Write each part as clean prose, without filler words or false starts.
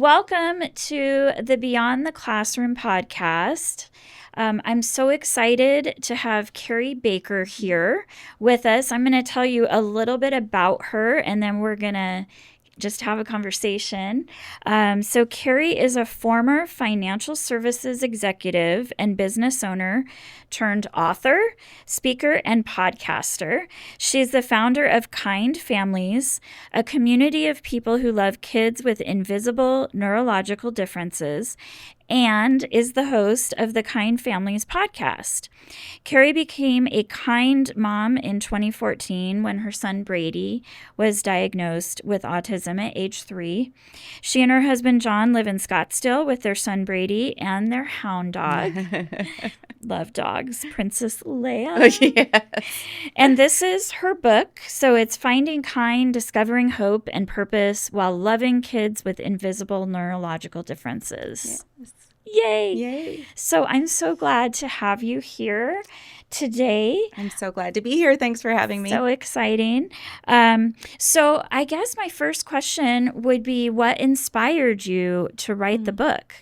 Welcome to the Beyond the Classroom podcast. I'm so excited to have Kari Baker here with us. I'm going to tell you a little bit about her, and then we're going to just have a conversation. So Kari is a former financial services executive and business owner turned author, speaker, and podcaster. She's the founder of Kind Families, a community of people who love kids with invisible neurological differences, and is the host of the Kind Families podcast. Kari became a Kind mom in 2014 when her son Brady was diagnosed with autism at age 3. She and her husband John live in Scottsdale with their son Brady and their hound dog. Love dogs, Princess Leia. Oh, yes. And this is her book. So it's Finding Kind, Discovering Hope and Purpose While Loving Kids with Invisible Neurological Differences. Yes. Yay. Yay. So I'm so glad to have you here today. I'm so glad to be here. Thanks for having me. So exciting. So I guess my first question would be, what inspired you to write the book?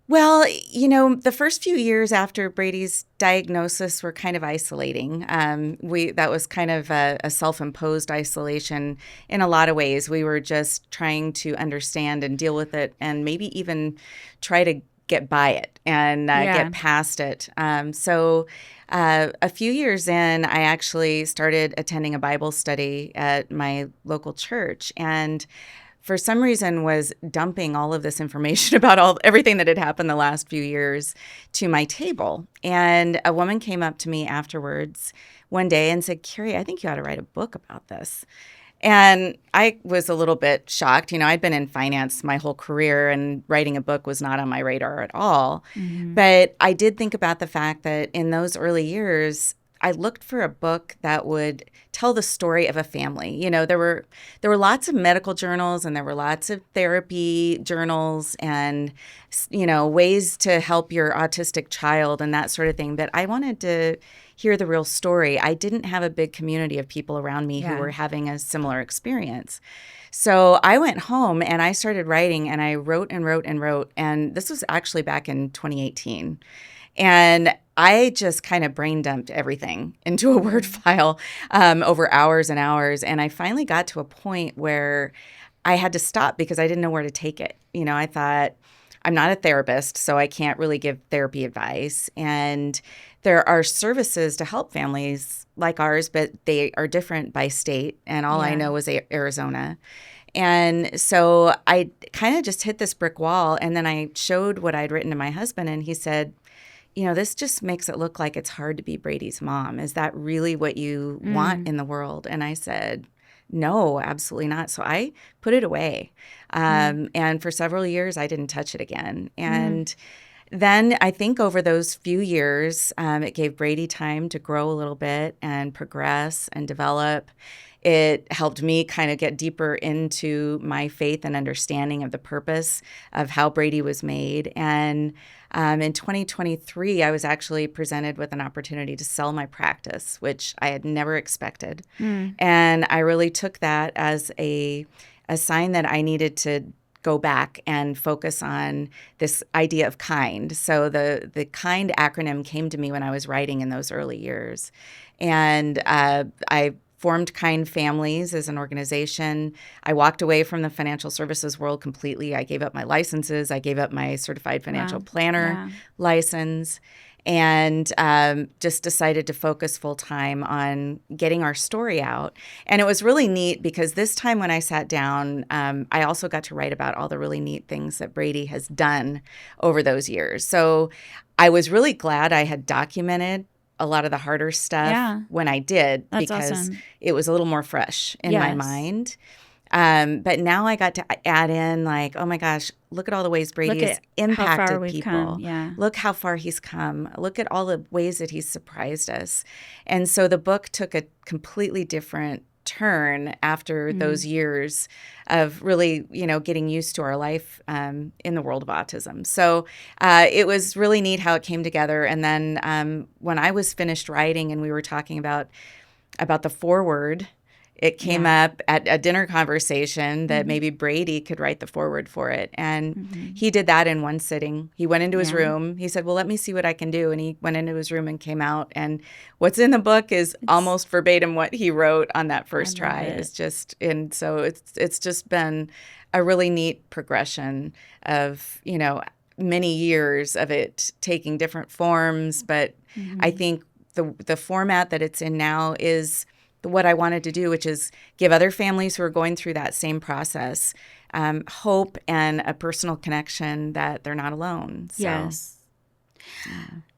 Well, the first few years after Brady's diagnosis were kind of isolating. That was kind of a self-imposed isolation in a lot of ways. We were just trying to understand and deal with it, and maybe even try to get by it and get past it. So a few years in, I actually started attending a Bible study at my local church, and for some reason was dumping all of this information about everything that had happened the last few years to my table. And a woman came up to me afterwards one day and said, "Kari, I think you ought to write a book about this." And I was a little bit shocked. I'd been in finance my whole career, and writing a book was not on my radar at all. Mm-hmm. But I did think about the fact that in those early years, I looked for a book that would tell the story of a family. There were lots of medical journals, and there were lots of therapy journals, and ways to help your autistic child and that sort of thing. But I wanted to hear the real story. I didn't have a big community of people around me who were having a similar experience. So I went home and I started writing, and I wrote and wrote and wrote. And this was actually back in 2018. And I just kind of brain dumped everything into a Word file over hours and hours. And I finally got to a point where I had to stop because I didn't know where to take it. I thought, I'm not a therapist, so I can't really give therapy advice. And there are services to help families like ours, but they are different by state. And all I know is Arizona. And so I kind of just hit this brick wall. And then I showed what I'd written to my husband, and he said, this just makes it look like it's hard to be Brady's mom. Is that really what you want in the world? And I said, no, absolutely not. So I put it away. And for several years, I didn't touch it again. And then I think over those few years, it gave Brady time to grow a little bit and progress and develop. It helped me kind of get deeper into my faith and understanding of the purpose of how Brady was made. And in 2023, I was actually presented with an opportunity to sell my practice, which I had never expected. And I really took that as a sign that I needed to go back and focus on this idea of kind. So the KIND acronym came to me when I was writing in those early years. And I formed Kind Families as an organization. I walked away from the financial services world completely. I gave up my licenses. I gave up my certified financial planner license, and just decided to focus full time on getting our story out. And it was really neat because this time when I sat down, I also got to write about all the really neat things that Brady has done over those years. So I was really glad I had documented a lot of the harder stuff when I did. That's because awesome. It was a little more fresh in my mind. But now I got to add in like, oh my gosh, look at all the ways Brady has impacted people. Look how far he's come. Look at all the ways that he's surprised us. And so the book took a completely different turn after those years of really, getting used to our life in the world of autism. So it was really neat how it came together. And then when I was finished writing and we were talking about the foreword, it came Yeah. up at a dinner conversation that maybe Brady could write the foreword for it. And he did that in one sitting. He went into his Yeah. room. He said, well, let me see what I can do. And he went into his room and came out. And what's in the book is It's almost verbatim what he wrote on that I first love try. it. It's just, and so it's just been a really neat progression of, many years of it taking different forms. But I think the format that it's in now is what I wanted to do, which is give other families who are going through that same process hope and a personal connection that they're not alone. So, Yes.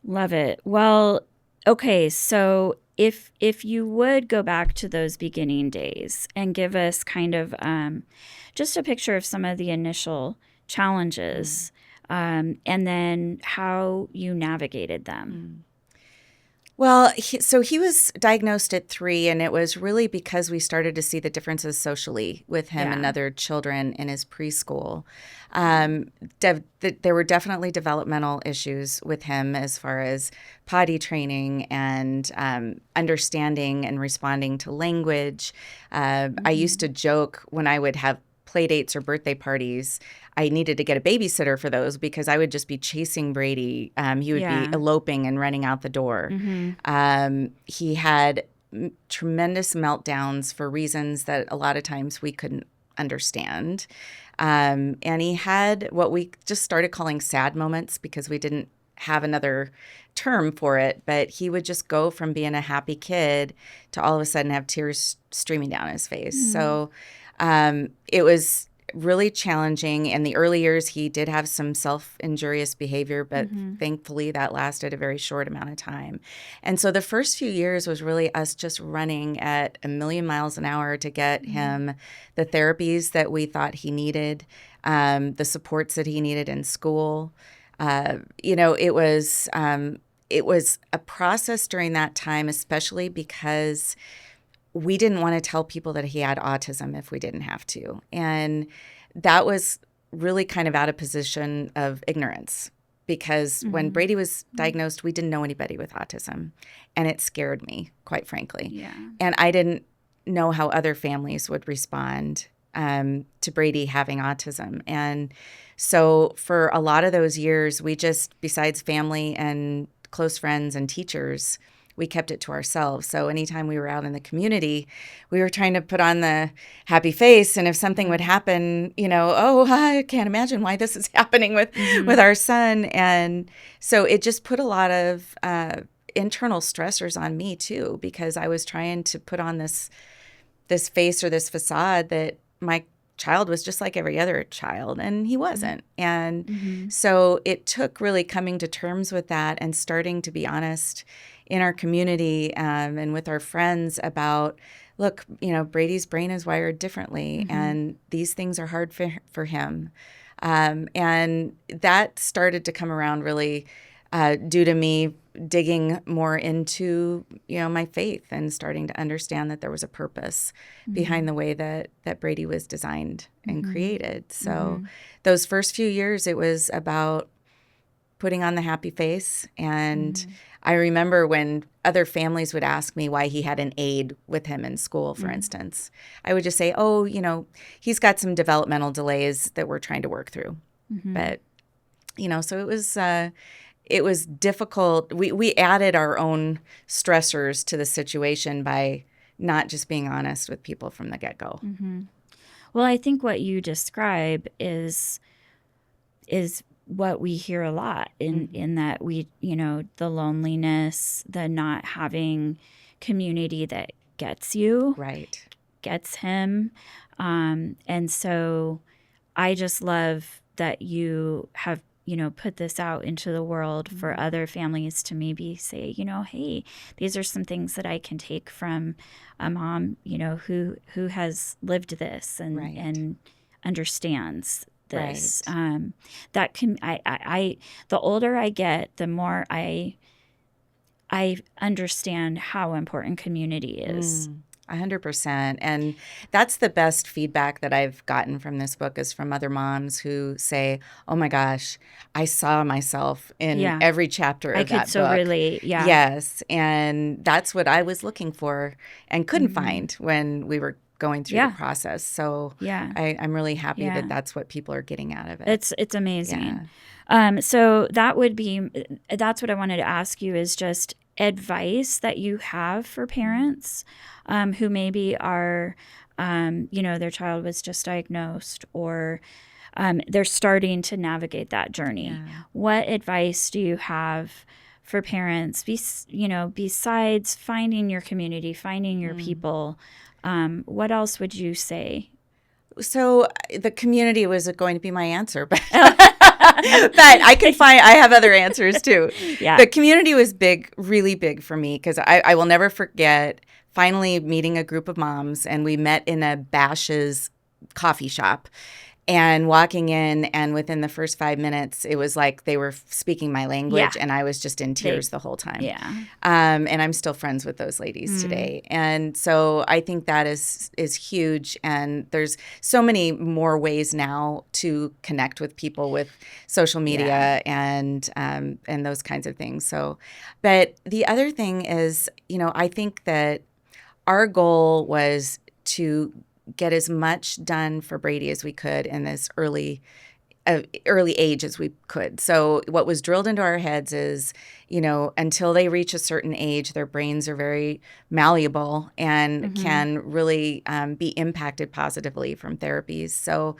Love it. Well, okay, so if you would go back to those beginning days and give us kind of just a picture of some of the initial challenges, and then how you navigated them. well, so he was diagnosed at 3, and it was really because we started to see the differences socially with him and Yeah. other children in his preschool. There were definitely developmental issues with him as far as potty training and understanding and responding to language. I used to joke when I would have play dates or birthday parties, I needed to get a babysitter for those because I would just be chasing Brady. He would be Yeah. eloping and running out the door. He had tremendous meltdowns for reasons that a lot of times we couldn't understand. And he had what we just started calling sad moments because we didn't have another term for it, but he would just go from being a happy kid to all of a sudden have tears streaming down his face. So it was really challenging. In the early years, he did have some self-injurious behavior, but thankfully that lasted a very short amount of time. And so the first few years was really us just running at a million miles an hour to get him the therapies that we thought he needed, the supports that he needed in school. It was a process during that time, especially because we didn't want to tell people that he had autism if we didn't have to. And that was really kind of out of position of ignorance because when Brady was diagnosed, we didn't know anybody with autism. And it scared me, quite frankly. Yeah. And I didn't know how other families would respond to Brady having autism. And so for a lot of those years, we just, besides family and close friends and teachers, we kept it to ourselves. So anytime we were out in the community, we were trying to put on the happy face. And if something would happen, oh, I can't imagine why this is happening with our son. And so it just put a lot of internal stressors on me too, because I was trying to put on this face or this facade that my child was just like every other child, and he wasn't. And so it took really coming to terms with that and starting to be honest in our community and with our friends about, look, Brady's brain is wired differently, and these things are hard for him. And that started to come around really due to me digging more into, my faith and starting to understand that there was a purpose behind the way that Brady was designed and created. So those first few years, it was about putting on the happy face. And I remember when other families would ask me why he had an aide with him in school, for instance, I would just say, oh, he's got some developmental delays that we're trying to work through. But, so it was difficult. We added our own stressors to the situation by not just being honest with people from the get-go. Well, I think what you describe is what we hear a lot in that we, the loneliness, the not having community that gets you, Right. gets him. And so I just love that you have, put this out into the world for other families to maybe say, hey, these are some things that I can take from a mom, who has lived this and understands this. Right. That can, I the older I get, the more I understand how important community is. 100%. And that's the best feedback that I've gotten from this book is from other moms who say, oh my gosh, I saw myself in Yeah. every chapter I of could that so book. relate. Yeah. Yes. And that's what I was looking for and couldn't Mm-hmm. find when we were going through the Yeah. process. So Yeah. I'm really happy that Yeah. that's what people are getting out of it. It's amazing. Yeah. So that's what I wanted to ask you is just advice that you have for parents who maybe are, their child was just diagnosed or they're starting to navigate that journey. Yeah. What advice do you have for parents, besides finding your community, finding your people? What else would you say? So the community was going to be my answer, but I have other answers too. Yeah. The community was big, really big for me because I will never forget finally meeting a group of moms, and we met in a Bash's coffee shop. And walking in, and within the first 5 minutes, it was like they were speaking my language, Yeah. and I was just in tears the whole time. Yeah. And I'm still friends with those ladies today. And so I think that is huge. And there's so many more ways now to connect with people with social media and those kinds of things. So, but the other thing is, I think that our goal was to get as much done for Brady as we could in this early age as we could. So what was drilled into our heads is, until they reach a certain age, their brains are very malleable and can really be impacted positively from therapies. So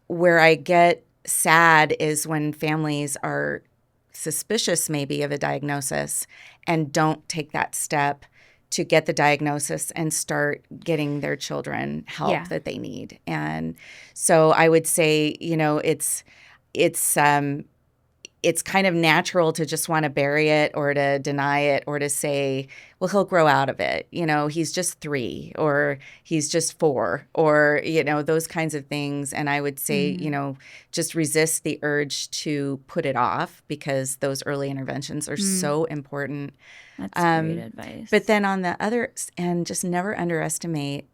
where I get sad is when families are suspicious maybe of a diagnosis and don't take that step to get the diagnosis and start getting their children help that they need. And so I would say, it's kind of natural to just want to bury it or to deny it or to say, well, he'll grow out of it. He's just 3 or he's just 4 or, those kinds of things. And I would say, just resist the urge to put it off because those early interventions are so important. That's great advice. But then on the other end, just never underestimate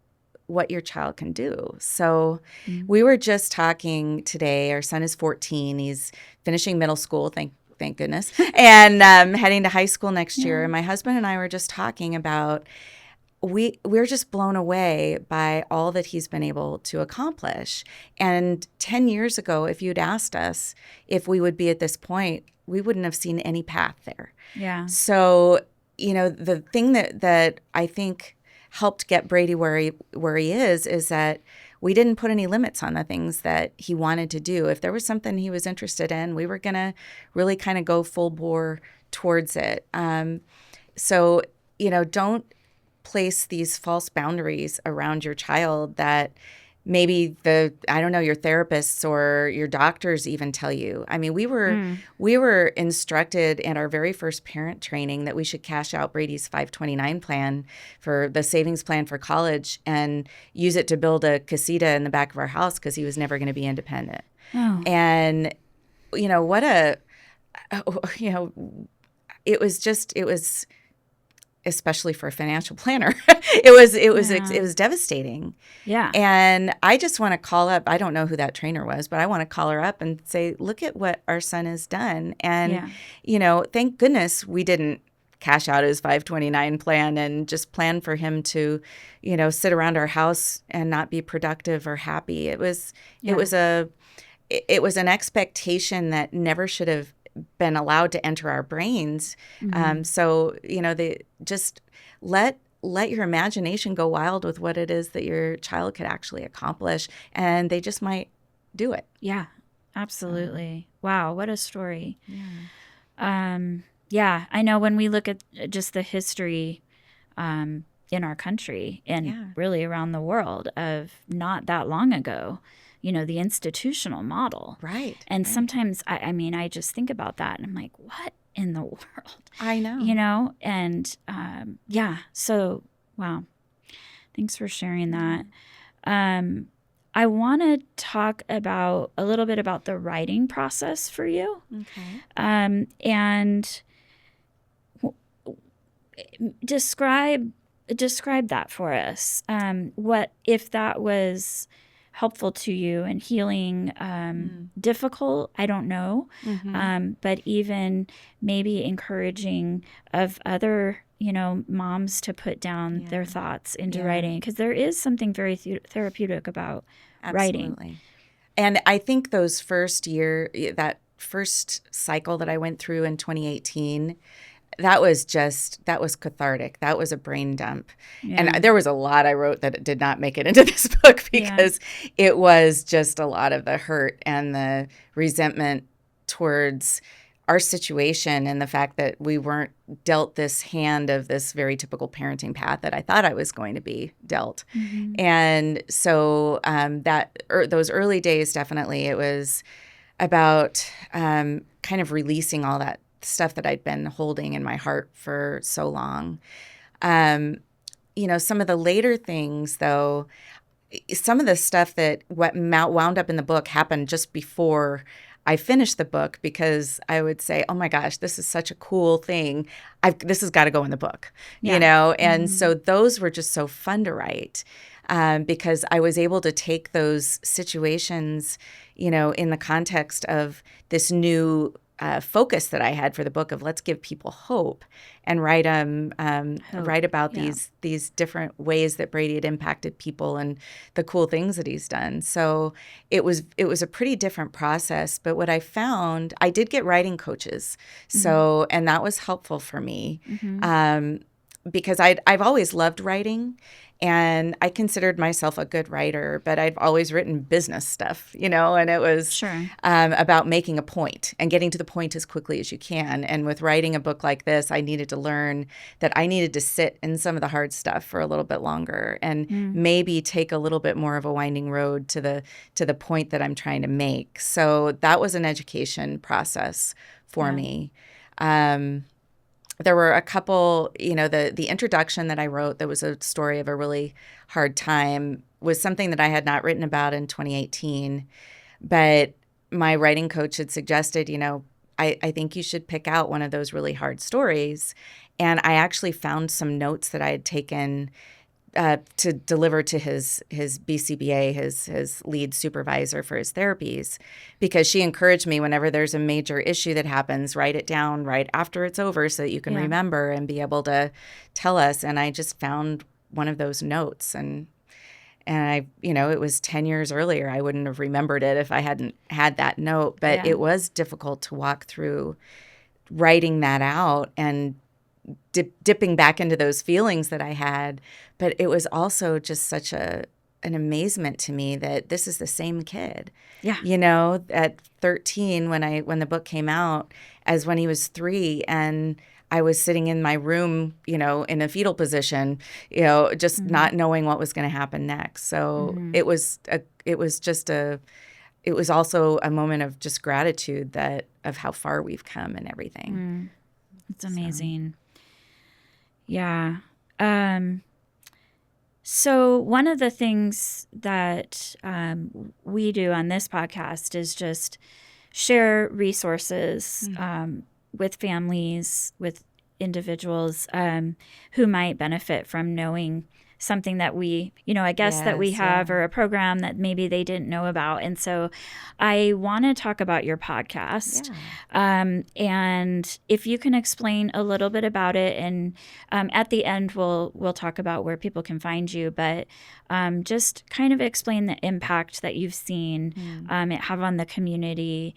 what your child can do. So we were just talking today. Our son is 14. He's finishing middle school, thank goodness, and heading to high school next year. And my husband and I were just talking about we're just blown away by all that he's been able to accomplish. And 10 years ago, if you'd asked us if we would be at this point, we wouldn't have seen any path there. Yeah. So, the thing that I think helped get Brady where he is that we didn't put any limits on the things that he wanted to do. If there was something he was interested in, we were going to really kind of go full bore towards it. So, don't place these false boundaries around your child that maybe your therapists or your doctors even tell you. I mean, we were instructed in our very first parent training that we should cash out Brady's 529 plan for the savings plan for college and use it to build a casita in the back of our house because he was never going to be independent. Oh. And, it was especially for a financial planner, it was devastating. Yeah. And I just want to call up, I don't know who that trainer was, but I want to call her up and say, look at what our son has done. And, thank goodness we didn't cash out his 529 plan and just plan for him to, sit around our house and not be productive or happy. It was an expectation that never should have been allowed to enter our brains. So, they just let your imagination go wild with what it is that your child could actually accomplish, and they just might do it. Yeah, absolutely. Wow, what a story. Yeah. I know when we look at just the history in our country and really around the world of not that long ago, the institutional model. Right. And sometimes, I just think about that and I'm like, what in the world? I know. And so, wow. Thanks for sharing that. I want to talk a little bit about the writing process for you. Okay. And describe describe that for us. What if that was helpful to you and healing, difficult? I don't know. But even maybe encouraging of other, moms to put down their thoughts into writing, because there is something very therapeutic about writing. Absolutely. And I think those that first cycle that I went through in 2018, that was cathartic. That was a brain dump. Yeah. And there was a lot I wrote that did not make it into this book because it was just a lot of the hurt and the resentment towards our situation and the fact that we weren't dealt this hand of this very typical parenting path that I thought I was going to be dealt. And so those early days, definitely, it was about kind of releasing all that stuff that I'd been holding in my heart for so long. Some of the later things, though, some of the stuff that wound up in the book happened just before I finished the book, because I would say, oh my gosh, this is such a cool thing. This has got to go in the book, And so those were just so fun to write, because I was able to take those situations, in the context of this new focus that I had for the book of let's give people hope and write about these different ways that Brady had impacted people and the cool things that he's done. So it was a pretty different process. But what I found, I did get writing coaches. So, and that was helpful for me because I've always loved writing. And I considered myself a good writer, but I've always written business stuff, and it was about making a point and getting to the point as quickly as you can. And with writing a book like this, I needed to learn that I needed to sit in some of the hard stuff for a little bit longer and maybe take a little bit more of a winding road to the point that I'm trying to make. So that was an education process for me. There were a couple, the introduction that I wrote that was a story of a really hard time was something that I had not written about in 2018. But my writing coach had suggested, I think you should pick out one of those really hard stories. And I actually found some notes that I had taken to deliver to his BCBA, his lead supervisor for his therapies, because she encouraged me whenever there's a major issue that happens, write it down right after it's over so that you can remember and be able to tell us. And I just found one of those notes, and I, it was 10 years earlier. I wouldn't have remembered it if I hadn't had that note, but it was difficult to walk through writing that out and dipping back into those feelings that I had. But it was also just such an amazement to me that this is the same kid, at 13 when the book came out as when he was 3. And I was sitting in my room, in a fetal position, just not knowing what was going to happen next. So it was also a moment of just gratitude of how far we've come and everything. It's amazing. Yeah. So one of the things that we do on this podcast is just share resources with families, with individuals who might benefit from knowing something that we, that we have, or a program that maybe they didn't know about. And so I want to talk about your podcast. And if you can explain a little bit about it, and at the end, we'll talk about where people can find you, but just kind of explain the impact that you've seen it have on the community,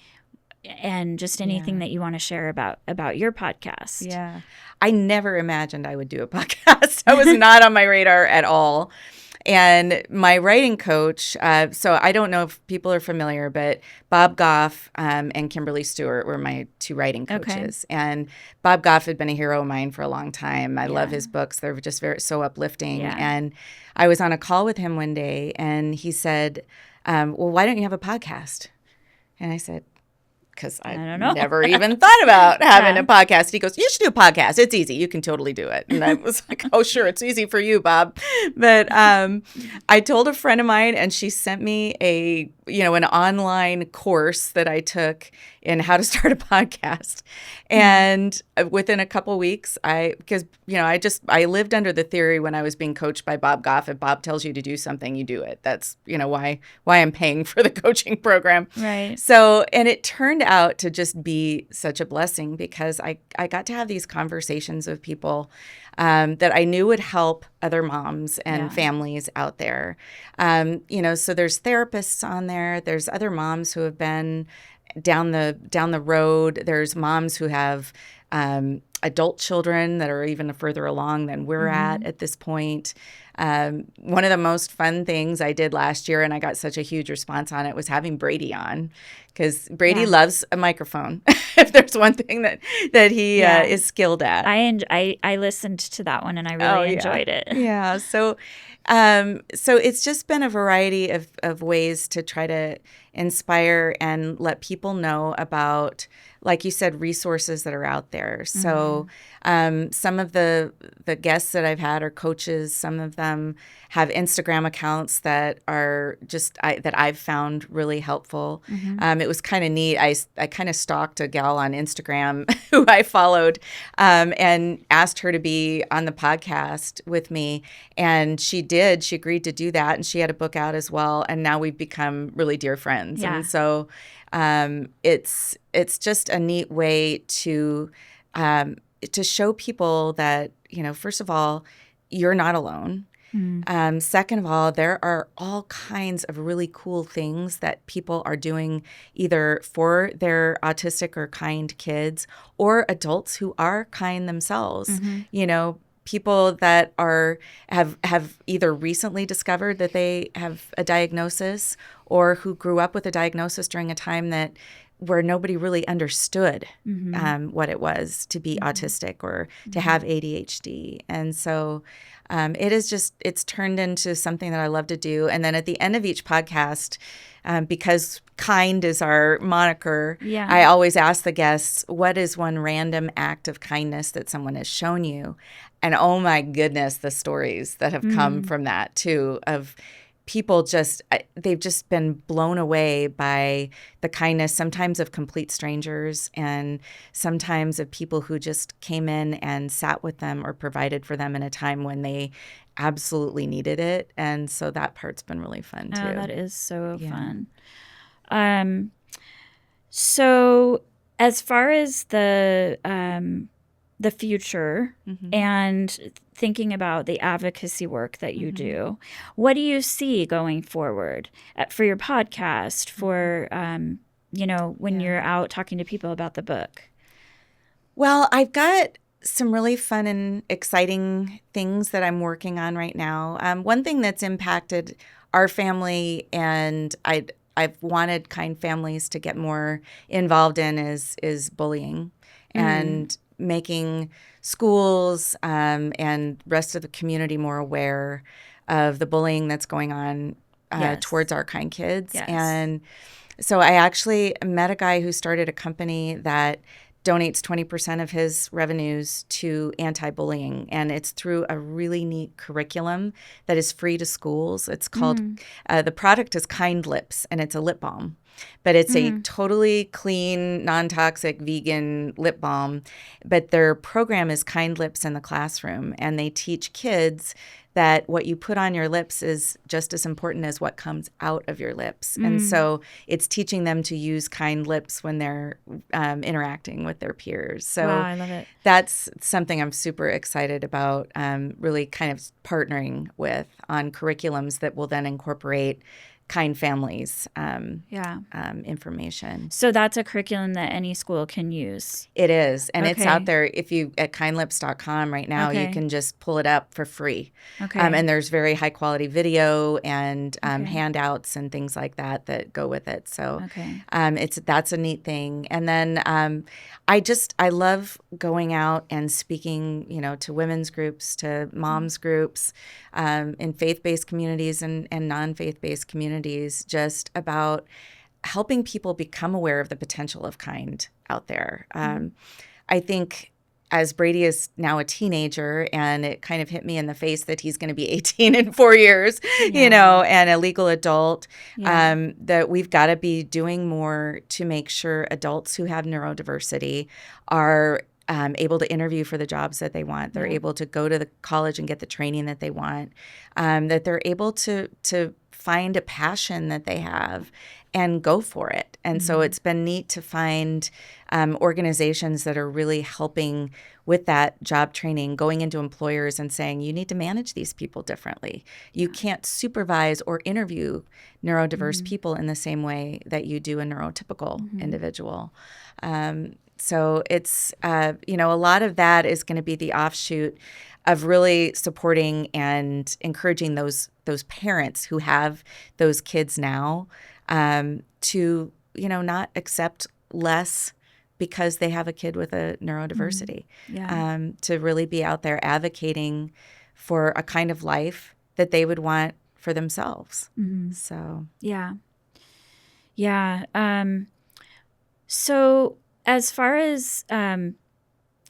and just anything that you want to share about your podcast. Yeah. I never imagined I would do a podcast. That was not on my radar at all. And my writing coach, so I don't know if people are familiar, but Bob Goff and Kimberly Stewart were my 2 writing coaches. Okay. And Bob Goff had been a hero of mine for a long time. I love his books. They're just so uplifting. Yeah. And I was on a call with him one day, and he said, well, why don't you have a podcast? And I said, because I never even thought about having a podcast. He goes, you should do a podcast. It's easy. You can totally do it. And I was like, oh, sure. It's easy for you, Bob. But I told a friend of mine, and she sent me an online course that I took in how to start a podcast. And within a couple weeks, because I lived under the theory when I was being coached by Bob Goff, if Bob tells you to do something, you do it. That's, why I'm paying for the coaching program. Right. So, and it turned out to just be such a blessing because I got to have these conversations with people that I knew would help other moms and families out there. So there's therapists on there. There's other moms who have been down the road. There's moms who have adult children that are even further along than we're at this point. One of the most fun things I did last year, and I got such a huge response on it, was having Brady on, because Brady loves a microphone. If there's one thing that he is skilled at. I listened to that one and I really enjoyed it. Yeah. So it's just been a variety of ways to try to inspire and let people know about, like you said, resources that are out there. So some of the guests that I've had are coaches. Some of them have Instagram accounts that are that I've found really helpful. It was kind of neat. I kind of stalked a gal on Instagram who I followed and asked her to be on the podcast with me. And she did. She agreed to do that. And she had a book out as well. And now we've become really dear friends. Yeah. And so it's just a neat way to show people that, first of all, you're not alone. Second of all, there are all kinds of really cool things that people are doing either for their autistic or kind kids or adults who are kind themselves. People that have either recently discovered that they have a diagnosis or who grew up with a diagnosis during a time where nobody really understood what it was to be autistic or to have ADHD. And so it's turned into something that I love to do. And then at the end of each podcast, because kind is our moniker, I always ask the guests, what is one random act of kindness that someone has shown you? And oh my goodness, the stories that have come from that too, of people they've just been blown away by the kindness, sometimes of complete strangers and sometimes of people who just came in and sat with them or provided for them in a time when they absolutely needed it. And so that part's been really fun too. Oh, that is so fun. So as far as the future and thinking about the advocacy work that you do, what do you see going forward for your podcast, for, when you're out talking to people about the book? Well, I've got some really fun and exciting things that I'm working on right now. One thing that's impacted our family and I've wanted kind families to get more involved in is bullying and making schools and rest of the community more aware of the bullying that's going on towards our kind kids. Yes. And so I actually met a guy who started a company that donates 20% of his revenues to anti-bullying, and it's through a really neat curriculum that is free to schools. It's called, the product is Kind Lips, and it's a lip balm. But it's a totally clean, non-toxic, vegan lip balm. But their program is Kind Lips in the Classroom, and they teach kids that what you put on your lips is just as important as what comes out of your lips. And so it's teaching them to use kind lips when they're interacting with their peers. So wow, I love it. That's something I'm super excited about, really kind of partnering with on curriculums that will then incorporate kind families information. So that's a curriculum that any school can use. It is. And it's out there. If you at kindlips.com right now, you can just pull it up for free. Okay. And there's very high quality video and handouts and things like that go with it. So that's a neat thing. And then I love going out and speaking, to women's groups, to moms groups, in faith-based communities and non-faith-based communities, just about helping people become aware of the potential of kind out there. I think as Brady is now a teenager, and it kind of hit me in the face that he's going to be 18 in 4 years, and a legal adult, that we've got to be doing more to make sure adults who have neurodiversity are able to interview for the jobs that they want. They're able to go to the college and get the training that they want, that they're able to find a passion that they have and go for it. And so it's been neat to find organizations that are really helping with that job training, going into employers and saying, you need to manage these people differently. You can't supervise or interview neurodiverse people in the same way that you do a neurotypical individual. So it's, a lot of that is going to be the offshoot of really supporting and encouraging those parents who have those kids now to, not accept less because they have a kid with a neurodiversity, to really be out there advocating for a kind of life that they would want for themselves. So, so as far as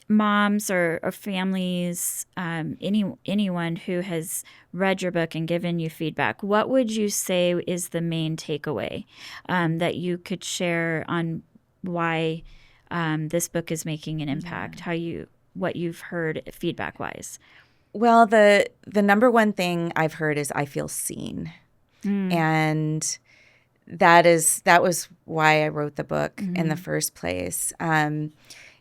moms or families, anyone who has read your book and given you feedback, what would you say is the main takeaway that you could share on why this book is making an impact, what you've heard feedback wise? Well, the number one thing I've heard is I feel seen. And that was why I wrote the book in the first place.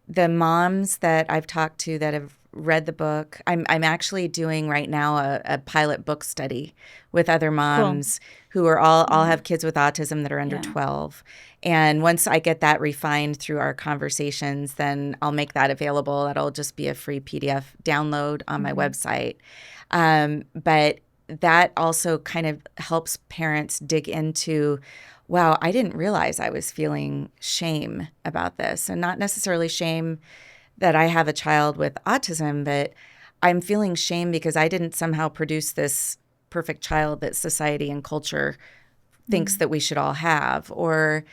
The moms that I've talked to that have read the book, I'm actually doing right now a pilot book study with other moms who are all have kids with autism that are under 12. And once I get that refined through our conversations, then I'll make that available. That'll just be a free PDF download on my website. But that also kind of helps parents dig into, wow, I didn't realize I was feeling shame about this. And not necessarily shame that I have a child with autism, but I'm feeling shame because I didn't somehow produce this perfect child that society and culture thinks that we should all have. Or,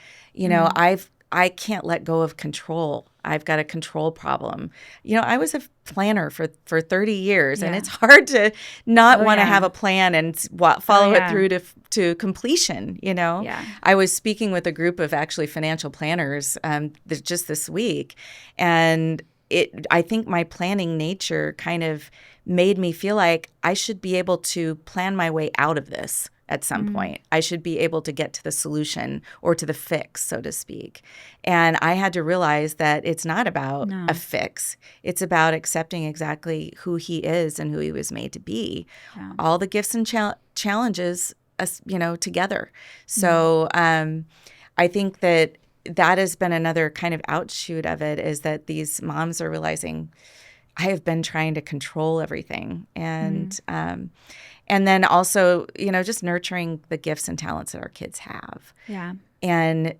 I can't let go of control. I've got a control problem. I was a planner for 30 years, and it's hard to not want to have a plan and follow it through to completion. I was speaking with a group of actually financial planners just this week, and I think my planning nature kind of made me feel like I should be able to plan my way out of this at some point. I should be able to get to the solution or to the fix, so to speak. And I had to realize that it's not about a fix. It's about accepting exactly who he is and who he was made to be. Yeah. All the gifts and challenges, together. So I think that has been another kind of outshoot of it, is that these moms are realizing I have been trying to control everything. And then also, just nurturing the gifts and talents that our kids have. Yeah. And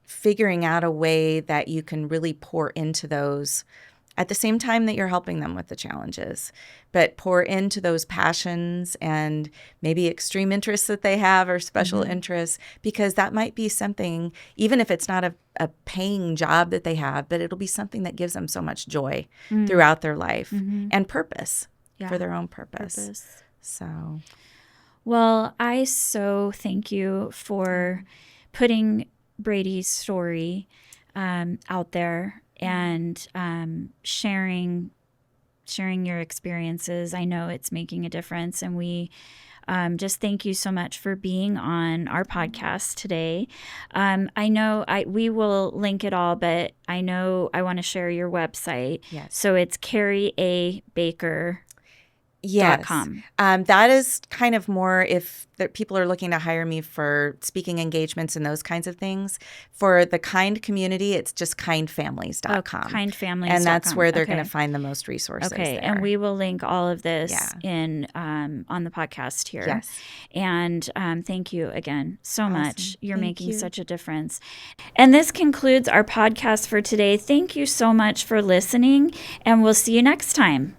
figuring out a way that you can really pour into those at the same time that you're helping them with the challenges, but pour into those passions and maybe extreme interests that they have or special interests, because that might be something, even if it's not a paying job that they have, but it'll be something that gives them so much joy throughout their life and purpose for their own purpose. So, well, I so thank you for putting Brady's story out there and sharing your experiences. I know it's making a difference, and we just thank you so much for being on our podcast today. I know we will link it all, but I know I want to share your website. Yes. So it's Kari A. Baker. Yes. That is kind of more if people are looking to hire me for speaking engagements and those kinds of things. For the Kind community, it's just kindfamilies.com. Kindfamilies.com. And that's where they're going to find the most resources. Okay. There. And we will link all of this in on the podcast here. Yes. And thank you again so much. You're making such a difference. And this concludes our podcast for today. Thank you so much for listening, and we'll see you next time.